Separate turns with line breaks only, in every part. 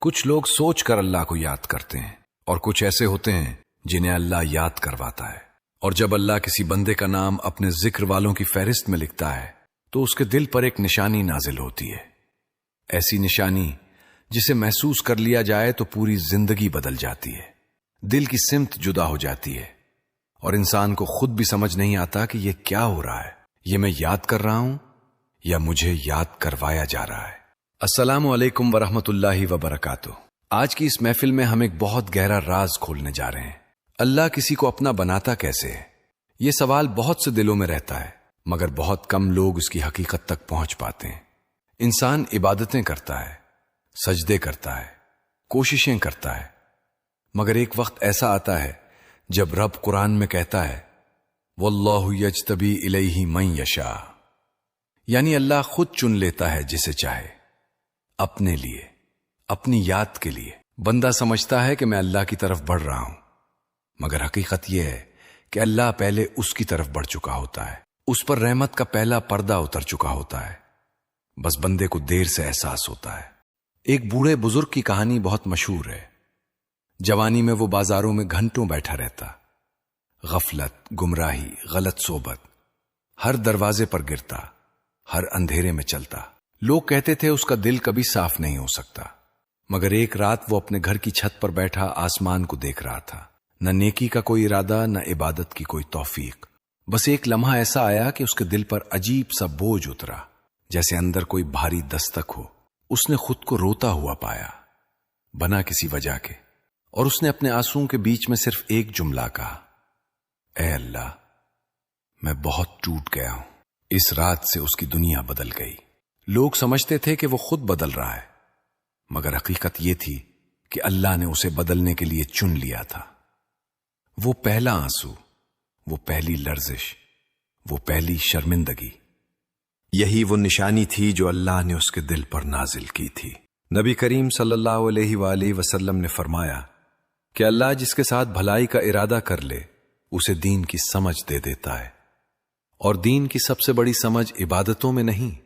کچھ لوگ سوچ کر اللہ کو یاد کرتے ہیں اور کچھ ایسے ہوتے ہیں جنہیں اللہ یاد کرواتا ہے، اور جب اللہ کسی بندے کا نام اپنے ذکر والوں کی فہرست میں لکھتا ہے تو اس کے دل پر ایک نشانی نازل ہوتی ہے، ایسی نشانی جسے محسوس کر لیا جائے تو پوری زندگی بدل جاتی ہے، دل کی سمت جدا ہو جاتی ہے اور انسان کو خود بھی سمجھ نہیں آتا کہ یہ کیا ہو رہا ہے، یہ میں یاد کر رہا ہوں یا مجھے یاد کروایا جا رہا ہے۔ السلام علیکم ورحمۃ اللہ وبرکاتہ۔ آج کی اس محفل میں ہم ایک بہت گہرا راز کھولنے جا رہے ہیں۔ اللہ کسی کو اپنا بناتا کیسے ہے؟ یہ سوال بہت سے دلوں میں رہتا ہے، مگر بہت کم لوگ اس کی حقیقت تک پہنچ پاتے ہیں۔ انسان عبادتیں کرتا ہے، سجدے کرتا ہے، کوششیں کرتا ہے، مگر ایک وقت ایسا آتا ہے جب رب قرآن میں کہتا ہے واللہ یجتبی الیہ من یشاء، یعنی اللہ خود چن لیتا ہے جسے چاہے، اپنے لیے، اپنی یاد کے لیے۔ بندہ سمجھتا ہے کہ میں اللہ کی طرف بڑھ رہا ہوں، مگر حقیقت یہ ہے کہ اللہ پہلے اس کی طرف بڑھ چکا ہوتا ہے، اس پر رحمت کا پہلا پردہ اتر چکا ہوتا ہے، بس بندے کو دیر سے احساس ہوتا ہے۔ ایک بوڑھے بزرگ کی کہانی بہت مشہور ہے۔ جوانی میں وہ بازاروں میں گھنٹوں بیٹھا رہتا، غفلت، گمراہی، غلط صحبت، ہر دروازے پر گرتا، ہر اندھیرے میں چلتا۔ لوگ کہتے تھے اس کا دل کبھی صاف نہیں ہو سکتا، مگر ایک رات وہ اپنے گھر کی چھت پر بیٹھا آسمان کو دیکھ رہا تھا، نہ نیکی کا کوئی ارادہ، نہ عبادت کی کوئی توفیق، بس ایک لمحہ ایسا آیا کہ اس کے دل پر عجیب سا بوجھ اترا، جیسے اندر کوئی بھاری دستک ہو۔ اس نے خود کو روتا ہوا پایا، بنا کسی وجہ کے، اور اس نے اپنے آنسوؤں کے بیچ میں صرف ایک جملہ کہا، اے اللہ، میں بہت ٹوٹ گیا ہوں۔ اس رات سے اس کی دنیا بدل گئی۔ لوگ سمجھتے تھے کہ وہ خود بدل رہا ہے، مگر حقیقت یہ تھی کہ اللہ نے اسے بدلنے کے لیے چن لیا تھا۔ وہ پہلا آنسو، وہ پہلی لرزش، وہ پہلی شرمندگی، یہی وہ نشانی تھی جو اللہ نے اس کے دل پر نازل کی تھی۔ نبی کریم صلی اللہ علیہ وآلہ وسلم نے فرمایا کہ اللہ جس کے ساتھ بھلائی کا ارادہ کر لے اسے دین کی سمجھ دے دیتا ہے، اور دین کی سب سے بڑی سمجھ عبادتوں میں نہیں،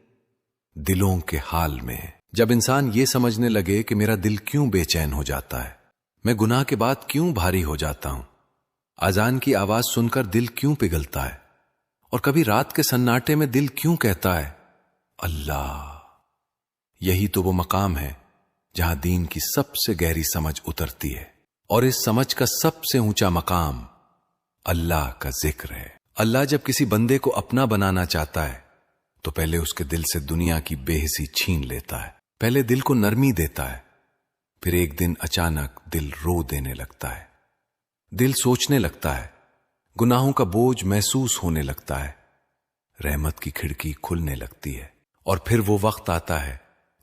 دلوں کے حال میں ہے۔ جب انسان یہ سمجھنے لگے کہ میرا دل کیوں بے چین ہو جاتا ہے، میں گناہ کے بعد کیوں بھاری ہو جاتا ہوں، اذان کی آواز سن کر دل کیوں پگھلتا ہے، اور کبھی رات کے سناٹے میں دل کیوں کہتا ہے اللہ، یہی تو وہ مقام ہے جہاں دین کی سب سے گہری سمجھ اترتی ہے، اور اس سمجھ کا سب سے اونچا مقام اللہ کا ذکر ہے۔ اللہ جب کسی بندے کو اپنا بنانا چاہتا ہے تو پہلے اس کے دل سے دنیا کی بے حسی چھین لیتا ہے، پہلے دل کو نرمی دیتا ہے، پھر ایک دن اچانک دل رو دینے لگتا ہے، دل سوچنے لگتا ہے، گناہوں کا بوجھ محسوس ہونے لگتا ہے، رحمت کی کھڑکی کھلنے لگتی ہے، اور پھر وہ وقت آتا ہے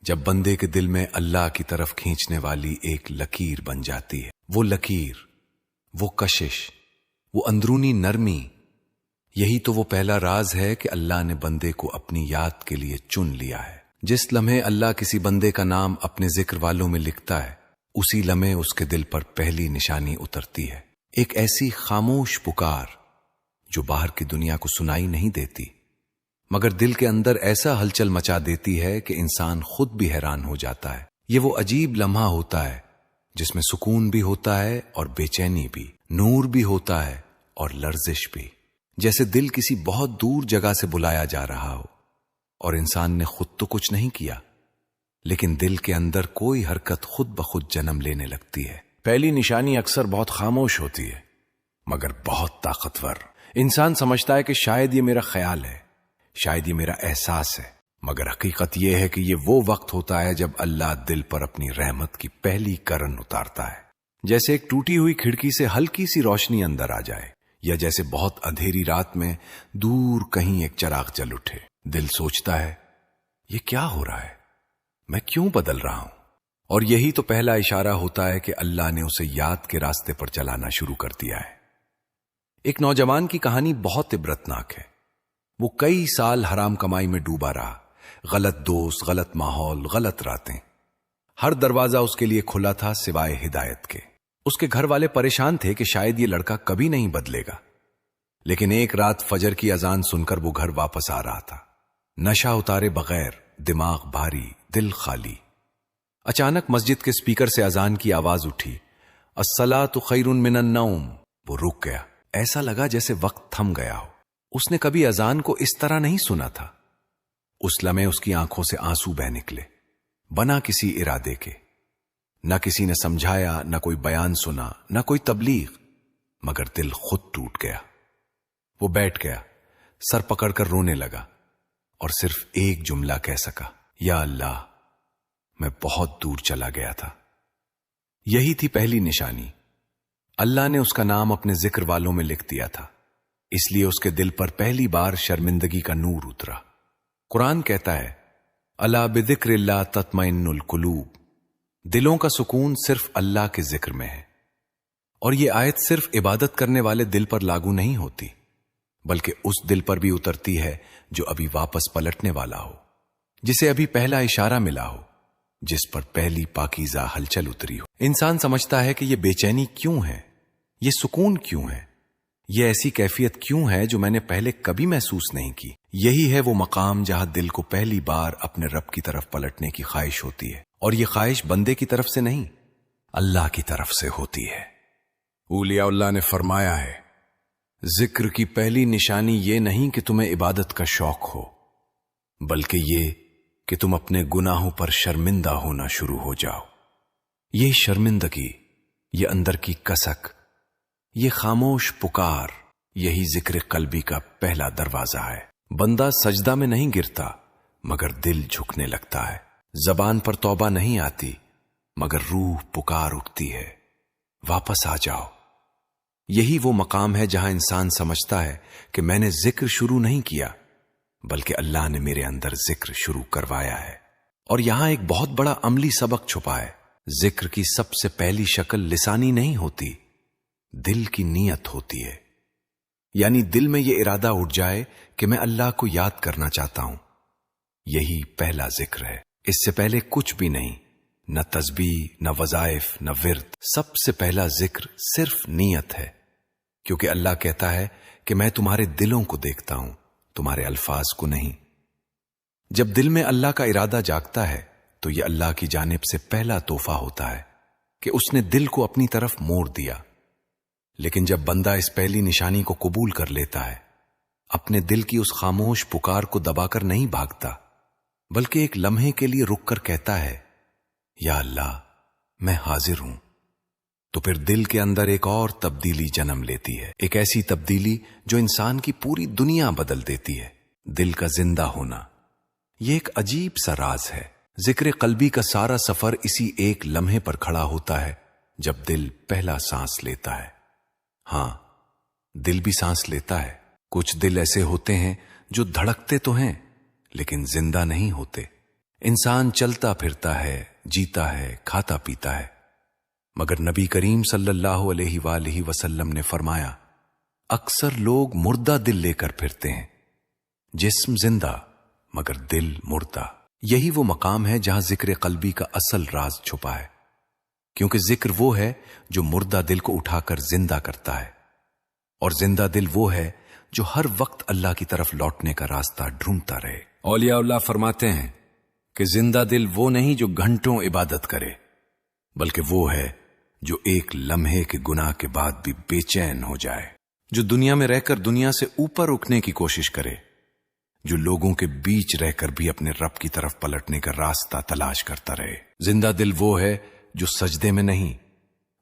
جب بندے کے دل میں اللہ کی طرف کھینچنے والی ایک لکیر بن جاتی ہے۔ وہ لکیر، وہ کشش، وہ اندرونی نرمی، یہی تو وہ پہلا راز ہے کہ اللہ نے بندے کو اپنی یاد کے لیے چن لیا ہے۔ جس لمحے اللہ کسی بندے کا نام اپنے ذکر والوں میں لکھتا ہے، اسی لمحے اس کے دل پر پہلی نشانی اترتی ہے، ایک ایسی خاموش پکار جو باہر کی دنیا کو سنائی نہیں دیتی، مگر دل کے اندر ایسا ہلچل مچا دیتی ہے کہ انسان خود بھی حیران ہو جاتا ہے۔ یہ وہ عجیب لمحہ ہوتا ہے جس میں سکون بھی ہوتا ہے اور بے چینی بھی، نور بھی ہوتا ہے اور لرزش بھی، جیسے دل کسی بہت دور جگہ سے بلایا جا رہا ہو، اور انسان نے خود تو کچھ نہیں کیا، لیکن دل کے اندر کوئی حرکت خود بخود جنم لینے لگتی ہے۔ پہلی نشانی اکثر بہت خاموش ہوتی ہے، مگر بہت طاقتور۔ انسان سمجھتا ہے کہ شاید یہ میرا خیال ہے، شاید یہ میرا احساس ہے، مگر حقیقت یہ ہے کہ یہ وہ وقت ہوتا ہے جب اللہ دل پر اپنی رحمت کی پہلی کرن اتارتا ہے، جیسے ایک ٹوٹی ہوئی کھڑکی سے ہلکی سی روشنی اندر آ جائے، یا جیسے بہت اندھیری رات میں دور کہیں ایک چراغ جل اٹھے۔ دل سوچتا ہے یہ کیا ہو رہا ہے، میں کیوں بدل رہا ہوں، اور یہی تو پہلا اشارہ ہوتا ہے کہ اللہ نے اسے یاد کے راستے پر چلانا شروع کر دیا ہے۔ ایک نوجوان کی کہانی بہت عبرتناک ہے۔ وہ کئی سال حرام کمائی میں ڈوبا رہا، غلط دوست، غلط ماحول، غلط راتیں، ہر دروازہ اس کے لیے کھلا تھا سوائے ہدایت کے۔ اس کے گھر والے پریشان تھے کہ شاید یہ لڑکا کبھی نہیں بدلے گا، لیکن ایک رات فجر کی اذان سن کر وہ گھر واپس آ رہا تھا، نشہ اتارے بغیر، دماغ بھاری، دل خالی۔ اچانک مسجد کے اسپیکر سے اذان کی آواز اٹھی، الصلاۃ خیر من النوم۔ وہ رک گیا، ایسا لگا جیسے وقت تھم گیا ہو۔ اس نے کبھی اذان کو اس طرح نہیں سنا تھا۔ اس لمحے اس کی آنکھوں سے آنسو بہہ نکلے، بنا کسی ارادے کے۔ نہ کسی نے سمجھایا، نہ کوئی بیان سنا، نہ کوئی تبلیغ، مگر دل خود ٹوٹ گیا۔ وہ بیٹھ گیا، سر پکڑ کر رونے لگا اور صرف ایک جملہ کہہ سکا، یا اللہ، میں بہت دور چلا گیا تھا۔ یہی تھی پہلی نشانی۔ اللہ نے اس کا نام اپنے ذکر والوں میں لکھ دیا تھا، اس لیے اس کے دل پر پہلی بار شرمندگی کا نور اترا۔ قرآن کہتا ہے، الا بذکر اللہ تطمئن القلوب، دلوں کا سکون صرف اللہ کے ذکر میں ہے۔ اور یہ آیت صرف عبادت کرنے والے دل پر لاگو نہیں ہوتی، بلکہ اس دل پر بھی اترتی ہے جو ابھی واپس پلٹنے والا ہو، جسے ابھی پہلا اشارہ ملا ہو، جس پر پہلی پاکیزہ ہلچل اتری ہو۔ انسان سمجھتا ہے کہ یہ بے چینی کیوں ہے، یہ سکون کیوں ہے، یہ ایسی کیفیت کیوں ہے جو میں نے پہلے کبھی محسوس نہیں کی۔ یہی ہے وہ مقام جہاں دل کو پہلی بار اپنے رب کی طرف پلٹنے کی خواہش ہوتی ہے، اور یہ خواہش بندے کی طرف سے نہیں، اللہ کی طرف سے ہوتی ہے۔ اولیاء اللہ نے فرمایا ہے، ذکر کی پہلی نشانی یہ نہیں کہ تمہیں عبادت کا شوق ہو، بلکہ یہ کہ تم اپنے گناہوں پر شرمندہ ہونا شروع ہو جاؤ۔ یہ شرمندگی، یہ اندر کی کسک، یہ خاموش پکار، یہی ذکر قلبی کا پہلا دروازہ ہے۔ بندہ سجدہ میں نہیں گرتا، مگر دل جھکنے لگتا ہے۔ زبان پر توبہ نہیں آتی، مگر روح پکار اٹھتی ہے، واپس آ جاؤ۔ یہی وہ مقام ہے جہاں انسان سمجھتا ہے کہ میں نے ذکر شروع نہیں کیا، بلکہ اللہ نے میرے اندر ذکر شروع کروایا ہے۔ اور یہاں ایک بہت بڑا عملی سبق چھپا ہے۔ ذکر کی سب سے پہلی شکل لسانی نہیں ہوتی، دل کی نیت ہوتی ہے۔ یعنی دل میں یہ ارادہ اٹھ جائے کہ میں اللہ کو یاد کرنا چاہتا ہوں، یہی پہلا ذکر ہے۔ اس سے پہلے کچھ بھی نہیں، نہ تسبیح، نہ وظائف، نہ ورد۔ سب سے پہلا ذکر صرف نیت ہے، کیونکہ اللہ کہتا ہے کہ میں تمہارے دلوں کو دیکھتا ہوں، تمہارے الفاظ کو نہیں۔ جب دل میں اللہ کا ارادہ جاگتا ہے تو یہ اللہ کی جانب سے پہلا تحفہ ہوتا ہے کہ اس نے دل کو اپنی طرف موڑ دیا۔ لیکن جب بندہ اس پہلی نشانی کو قبول کر لیتا ہے، اپنے دل کی اس خاموش پکار کو دبا کر نہیں بھاگتا، بلکہ ایک لمحے کے لیے رک کر کہتا ہے، یا اللہ، میں حاضر ہوں، تو پھر دل کے اندر ایک اور تبدیلی جنم لیتی ہے، ایک ایسی تبدیلی جو انسان کی پوری دنیا بدل دیتی ہے۔ دل کا زندہ ہونا، یہ ایک عجیب سا راز ہے۔ ذکر قلبی کا سارا سفر اسی ایک لمحے پر کھڑا ہوتا ہے جب دل پہلا سانس لیتا ہے۔ ہاں، دل بھی سانس لیتا ہے۔ کچھ دل ایسے ہوتے ہیں جو دھڑکتے تو ہیں لیکن زندہ نہیں ہوتے۔ انسان چلتا پھرتا ہے، جیتا ہے، کھاتا پیتا ہے، مگر نبی کریم صلی اللہ علیہ وآلہ وسلم نے فرمایا، اکثر لوگ مردہ دل لے کر پھرتے ہیں، جسم زندہ مگر دل مردہ۔ یہی وہ مقام ہے جہاں ذکر قلبی کا اصل راز چھپا ہے، کیونکہ ذکر وہ ہے جو مردہ دل کو اٹھا کر زندہ کرتا ہے، اور زندہ دل وہ ہے جو ہر وقت اللہ کی طرف لوٹنے کا راستہ ڈھونڈتا رہے۔ اولیاء اللہ فرماتے ہیں کہ زندہ دل وہ نہیں جو گھنٹوں عبادت کرے، بلکہ وہ ہے جو ایک لمحے کے گناہ کے بعد بھی بے چین ہو جائے، جو دنیا میں رہ کر دنیا سے اوپر اٹھنے کی کوشش کرے، جو لوگوں کے بیچ رہ کر بھی اپنے رب کی طرف پلٹنے کا راستہ تلاش کرتا رہے۔ زندہ دل وہ ہے جو سجدے میں نہیں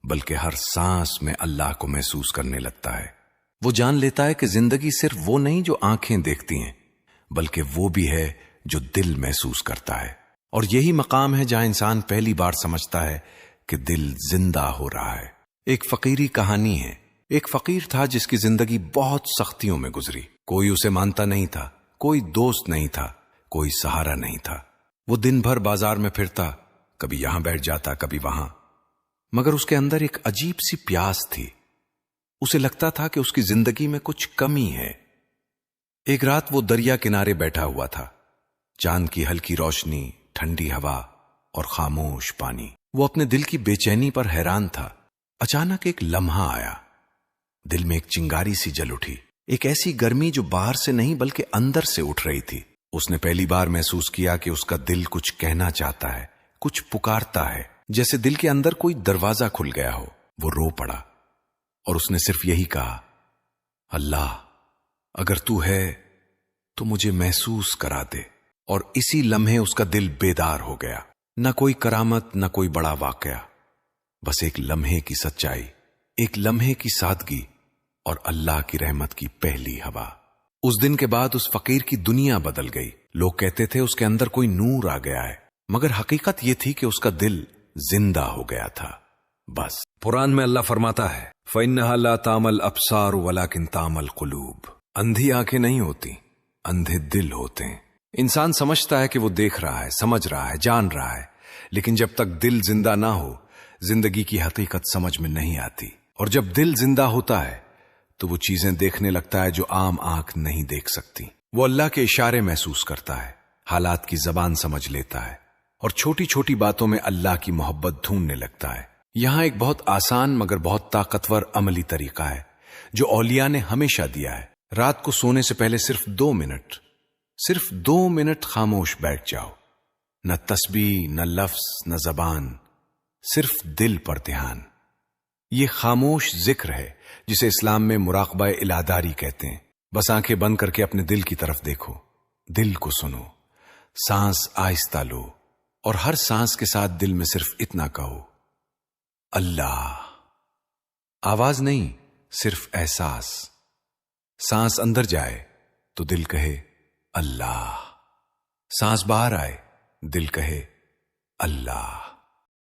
بلکہ ہر سانس میں اللہ کو محسوس کرنے لگتا ہے۔ وہ جان لیتا ہے کہ زندگی صرف وہ نہیں جو آنکھیں دیکھتی ہیں، بلکہ وہ بھی ہے جو دل محسوس کرتا ہے۔ اور یہی مقام ہے جہاں انسان پہلی بار سمجھتا ہے کہ دل زندہ ہو رہا ہے۔ ایک فقیری کہانی ہے۔ ایک فقیر تھا جس کی زندگی بہت سختیوں میں گزری۔ کوئی اسے مانتا نہیں تھا، کوئی دوست نہیں تھا، کوئی سہارا نہیں تھا۔ وہ دن بھر بازار میں پھرتا، کبھی یہاں بیٹھ جاتا، کبھی وہاں، مگر اس کے اندر ایک عجیب سی پیاس تھی۔ اسے لگتا تھا کہ اس کی زندگی میں کچھ کمی ہے۔ ایک رات وہ دریا کنارے بیٹھا ہوا تھا، چاند کی ہلکی روشنی، ٹھنڈی ہوا اور خاموش پانی۔ وہ اپنے دل کی بے چینی پر حیران تھا۔ اچانک ایک لمحہ آیا، دل میں ایک چنگاری سی جل اٹھی، ایک ایسی گرمی جو باہر سے نہیں بلکہ اندر سے اٹھ رہی تھی۔ اس نے پہلی بار محسوس کیا کہ اس کا دل کچھ کہنا چاہتا ہے، کچھ پکارتا ہے، جیسے دل کے اندر کوئی دروازہ کھل گیا ہو۔ وہ رو پڑا اور اس نے صرف یہی کہا، اللہ اگر تو ہے تو مجھے محسوس کرا دے۔ اور اسی لمحے اس کا دل بیدار ہو گیا۔ نہ کوئی کرامت، نہ کوئی بڑا واقعہ، بس ایک لمحے کی سچائی، ایک لمحے کی سادگی اور اللہ کی رحمت کی پہلی ہوا۔ اس دن کے بعد اس فقیر کی دنیا بدل گئی۔ لوگ کہتے تھے اس کے اندر کوئی نور آ گیا ہے، مگر حقیقت یہ تھی کہ اس کا دل زندہ ہو گیا تھا۔ بس قرآن میں اللہ فرماتا ہے، فَإِنَّهَا لَا تَعْمَى الْأَبْصَارُ وَلَكِنْ تَعْمَى الْقُلُوبُ۔ اندھی آنکھیں نہیں ہوتی، اندھے دل ہوتے ہیں۔ انسان سمجھتا ہے کہ وہ دیکھ رہا ہے، سمجھ رہا ہے، جان رہا ہے، لیکن جب تک دل زندہ نہ ہو زندگی کی حقیقت سمجھ میں نہیں آتی۔ اور جب دل زندہ ہوتا ہے تو وہ چیزیں دیکھنے لگتا ہے جو عام آنکھ نہیں دیکھ سکتی۔ وہ اللہ کے اشارے محسوس کرتا ہے، حالات کی زبان سمجھ لیتا ہے، اور چھوٹی چھوٹی باتوں میں اللہ کی محبت ڈھونڈنے لگتا ہے۔ یہاں ایک بہت آسان مگر بہت طاقتور عملی طریقہ ہے جو اولیاء نے ہمیشہ دیا ہے۔ رات کو سونے سے پہلے صرف 2 منٹ خاموش بیٹھ جاؤ۔ نہ تسبیح، نہ لفظ، نہ زبان، صرف دل پر دھیان۔ یہ خاموش ذکر ہے جسے اسلام میں مراقبہ الہداری کہتے ہیں۔ بس آنکھیں بند کر کے اپنے دل کی طرف دیکھو، دل کو سنو، سانس آہستہ لو، اور ہر سانس کے ساتھ دل میں صرف اتنا کہو، اللہ۔ آواز نہیں، صرف احساس۔ سانس اندر جائے تو دل کہے اللہ، سانس باہر آئے دل کہے اللہ۔